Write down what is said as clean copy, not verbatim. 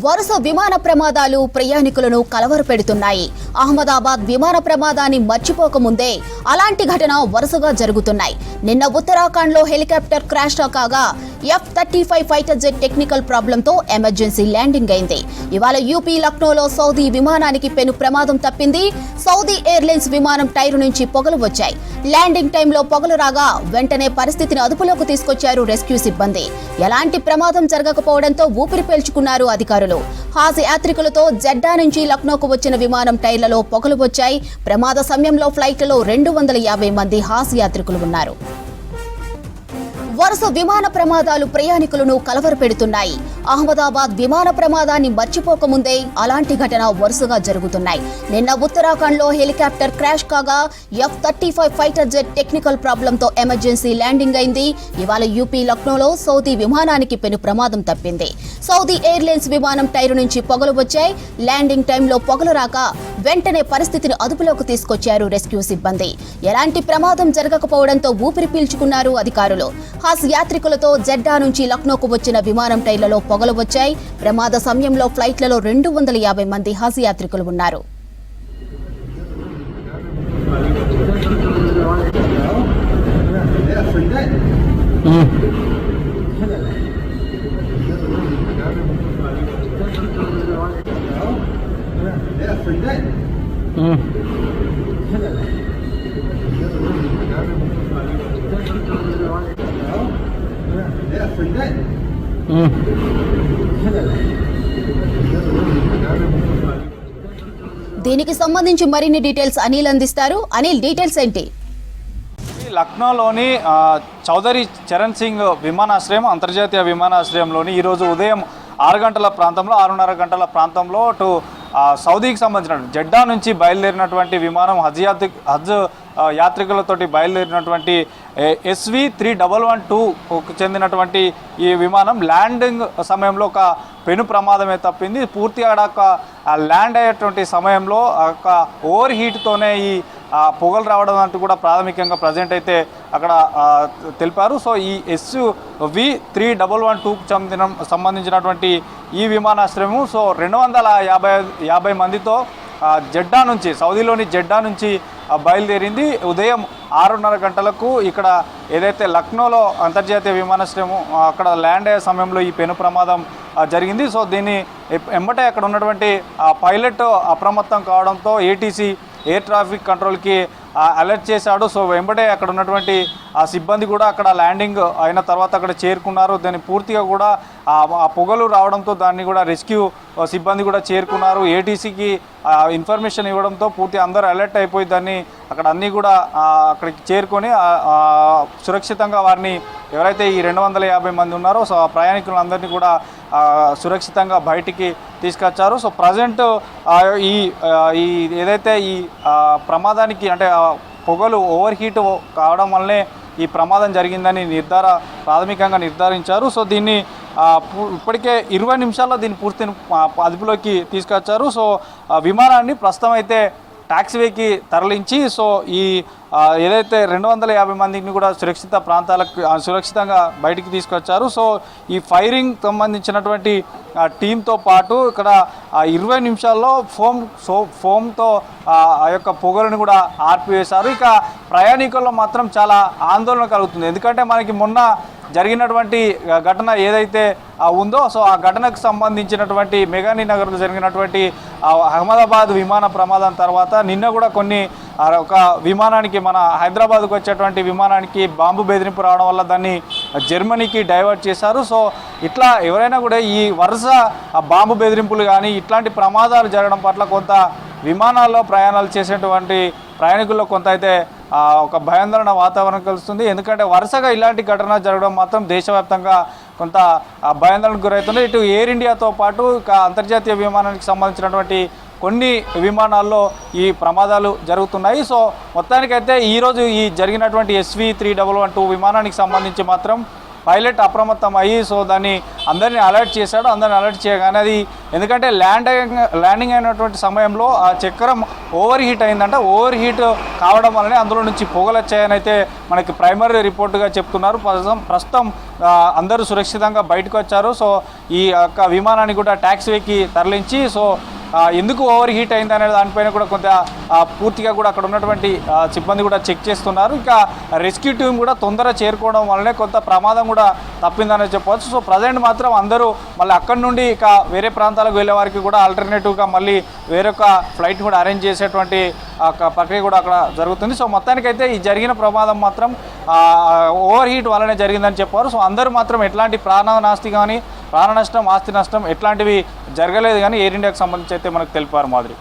వరుస విమాన ప్రమాదాలు ప్రయాణికులను కలవరపెడుతున్నాయి. అహ్మదాబాద్ విమాన ప్రమాదాన్ని మర్చిపోకముందే అలాంటి ఘటన వరుసగా జరుగుతున్నాయి. నిన్న ఉత్తరాఖండ్లో హెలికాప్టర్ క్రాష్ కాగా F-35 ఫైటర్ జెట్ టెక్నికల్ ప్రాబ్లంతో ఎమర్జెన్సీ ల్యాండింగ్ అయింది. ఇవాళ యూపీ లక్నోలో సౌదీ విమానానికి పెను ప్రమాదం తప్పింది. సౌదీ ఎయిర్లైన్స్ విమానం టైరు నుంచి పొగలు వచ్చాయి. ల్యాండింగ్ టైంలో పొగలు రాగా వెంటనే పరిస్థితిని అదుపులోకి తీసుకొచ్చారు రెస్క్యూ సిబ్బంది. ఎలాంటి ప్రమాదం జరగకపోవడంతో ఊపిరి పీల్చుకున్నారు అధికారులు. హాజ్ యాత్రికులతో జెడ్డా నుంచి లక్నోకు వచ్చిన విమానం టైర్లలో పొగలు వచ్చాయి. ప్రమాద సమయంలో ఫ్లైట్లలో 250 మంది హాజ్ యాత్రికులు ఉన్నారు. వరుస విమాన ప్రమాదాలు ప్రయాణికులను కలవరపెడుతున్నాయి. అహ్మదాబాద్ విమాన ప్రమాదాన్ని మర్చిపోకముందే అలాంటి ఘటన వరుసగా జరుగుతున్నాయి. నిన్న ఉత్తరాఖండ్లో హెలికాప్టర్ క్రాష్ కాగా F-35 ఫైటర్ జెట్ టెక్నికల్ ప్రాబ్లంతో ఎమర్జెన్సీ ల్యాండింగ్ అయింది. ఇవాళ యూపీ లక్నోలో సౌదీ విమానానికి పెను ప్రమాదం తప్పింది. సౌదీ ఎయిర్లైన్స్ విమానం టైరు నుంచి పొగలు వచ్చాయి. ల్యాండింగ్ టైంలో పొగలు రాక వెంటనే పరిస్థితిని అదుపులోకి తీసుకొచ్చారు రెస్క్యూ సిబ్బంది. ఎలాంటి ప్రమాదం జరగకపోవడంతో ఊపిరి పీల్చుకున్నారు అధికారులు. హాజ్ యాత్రికులతో జెడ్డా నుంచి లక్నోకు వచ్చిన విమానం టైర్లలో పొగలు వచ్చాయి. ప్రమాద సమయంలో ఫ్లైట్లలో 250 మంది హాజ్ యాత్రికులు ఉన్నారు. దీనికి సంబంధించి మరిన్ని డీటెయిల్స్ అనిల్ అందిస్తారు. అనిల్, డీటెయిల్స్ ఏంటి? లక్నోలోని చౌదరి చరణ్ సింగ్ విమానాశ్రయం అంతర్జాతీయ విమానాశ్రయంలోని ఈరోజు ఉదయం 6 గంటల ప్రాంతంలో 6:30 గంటల ప్రాంతంలో సౌదీకి సంబంధించిన జెడ్డా నుంచి బయలుదేరినటువంటి విమానం హజ్ యాత్రికులతోటి బయలుదేరినటువంటి SV3112కు చెందినటువంటి ఈ విమానం ల్యాండింగ్ సమయంలో ఒక పెను ప్రమాదమే తప్పింది. పూర్తిగా ల్యాండ్ అయ్యేటువంటి సమయంలో ఒక ఓవర్ హీట్తోనే ఈ పొగలు రావడం అంటూ కూడా ప్రాథమికంగా ప్రజెంట్ అయితే అక్కడ తెలిపారు. సో ఈ SV3112కు సంబంధించినటువంటి ఈ విమానాశ్రయము 250 మందితో జెడ్డా నుంచి సౌదీలోని జెడ్డా నుంచి బయలుదేరింది. ఉదయం 6:30 గంటలకు ఇక్కడ ఏదైతే లక్నోలో అంతర్జాతీయ విమానాశ్రయము అక్కడ ల్యాండ్ అయ్యే సమయంలో ఈ పెను ప్రమాదం జరిగింది. సో దీన్ని వెంబటే అక్కడ ఉన్నటువంటి పైలట్ అప్రమత్తం కావడంతో ఏటీసీ ఎయిర్ ట్రాఫిక్ కంట్రోల్కి అలర్ట్ చేశాడు. సో వెంబడే అక్కడ ఉన్నటువంటి ఆ సిబ్బంది కూడా అక్కడ ల్యాండింగ్ అయిన తర్వాత అక్కడ చేరుకున్నారు. దాన్ని పూర్తిగా కూడా ఆ పొగలు రావడంతో దాన్ని కూడా రెస్క్యూ సిబ్బంది కూడా చేరుకున్నారు. ఏటీసీకి ఇన్ఫర్మేషన్ ఇవ్వడంతో పూర్తి అందరూ అలర్ట్ అయిపోయి దాన్ని అక్కడ అన్నీ కూడా అక్కడికి చేరుకొని సురక్షితంగా వారిని ఎవరైతే ఈ 250 మంది ఉన్నారో సో ఆ ప్రయాణికులందరినీ కూడా సురక్షితంగా బయటికి తీసుకొచ్చారు. సో ప్రజెంట్ ఈ ఏదైతే ఈ ప్రమాదానికి అంటే పొగలు ఓవర్ హీట్ కావడం వల్లనే ఈ ప్రమాదం జరిగిందని ప్రాథమికంగా నిర్ధారించారు. సో దీన్ని ఇప్పటికే 20 నిమిషాల్లో దీన్ని పూర్తి అదుపులోకి తీసుకొచ్చారు. సో విమానాన్ని ప్రస్తుతం అయితే టాక్సీవేకి తరలించి సో ఈ ఏదైతే 250 మందిని కూడా సురక్షిత ప్రాంతాలకు సురక్షితంగా బయటికి తీసుకొచ్చారు. సో ఈ ఫైరింగ్ సంబంధించినటువంటి టీంతో పాటు ఇక్కడ 20 నిమిషాల్లో ఫోమ్తో ఆ యొక్క పొగలను కూడా ఆర్పివేశారు. ఇక ప్రయాణికుల్లో మాత్రం చాలా ఆందోళన కలుగుతుంది. ఎందుకంటే మనకి మొన్న జరిగినటువంటి ఘటన ఏదైతే ఉందో సో ఆ ఘటనకు సంబంధించినటువంటి మెగానీ నగర్లో జరిగినటువంటి అహ్మదాబాద్ విమాన ప్రమాదం తర్వాత నిన్న కూడా ఒక విమానానికి మన హైదరాబాద్కు వచ్చేటువంటి విమానానికి బాంబు బెదిరింపు రావడం వల్ల దాన్ని జర్మనీకి డైవర్ట్ చేశారు. సో ఇట్లా ఎవరైనా కూడా ఈ వరుస బాంబు బెదిరింపులు కానీ ఇట్లాంటి ప్రమాదాలు జరగడం పట్ల కొంత విమానాల్లో ప్రయాణాలు చేసేటువంటి ప్రయాణికుల్లో కొంత అయితే ఒక భయాందోళన వాతావరణం కలుస్తుంది. ఎందుకంటే వరుసగా ఇలాంటి ఘటన జరగడం మాత్రం దేశవ్యాప్తంగా కొంత భయాందోళనకు గురవుతుంది. ఇటు ఎయిర్ ఇండియాతో పాటు అంతర్జాతీయ విమానానికి సంబంధించినటువంటి కొన్ని విమానాల్లో ఈ ప్రమాదాలు జరుగుతున్నాయి. సో మొత్తానికైతే ఈరోజు ఈ జరిగినటువంటి SV3112 విమానానికి సంబంధించి మాత్రం పైలట్ అప్రమత్తం అయ్యి సో దాన్ని అందరినీ అలర్ట్ చేశాడు. అందరిని అలర్ట్ చేయగానే అది ఎందుకంటే ల్యాండింగ్ అయినటువంటి సమయంలో ఆ చక్రం ఓవర్ హీట్ అయిందంట. ఓవర్ హీట్ కావడం వల్లనే అందులో నుంచి పొగలు వచ్చాయని అయితే మనకి ప్రైమరీ రిపోర్టుగా చెప్తున్నారు. ప్రస్తుతం అందరూ సురక్షితంగా బయటకు వచ్చారు. సో ఈ యొక్క విమానాన్ని కూడా ట్యాక్సీవేకి తరలించి సో ఎందుకు ఓవర్ హీట్ అయింది అనే దానిపైన కూడా కొంత పూర్తిగా కూడా అక్కడ ఉన్నటువంటి సిబ్బంది కూడా చెక్ చేస్తున్నారు. ఇంకా రెస్క్యూ టీం కూడా తొందర చేరుకోవడం వల్లనే కొంత ప్రమాదం కూడా తప్పిందని చెప్పవచ్చు. సో ప్రజెంట్ మాత్రం అందరూ మళ్ళీ అక్కడి నుండి ఇక వేరే ప్రాంతాలకు వెళ్ళే వారికి కూడా ఆల్టర్నేటివ్గా మళ్ళీ వేరొక ఫ్లైట్ కూడా అరేంజ్ చేసేటువంటి ప్రక్రియ కూడా అక్కడ జరుగుతుంది. సో మొత్తానికైతే ఈ జరిగిన ప్రమాదం మాత్రం ఓవర్ హీట్ వల్లనే జరిగిందని చెప్పారు. సో అందరూ మాత్రం ఎట్లాంటి ప్రాణ నష్టం ఆస్తి నష్టం ఎట్లాంటివి జరగలేదు కానీ ఎయిర్ ఇండియాకి సంబంధించి అయితే మనకు తెలిపారు. మాదిరి.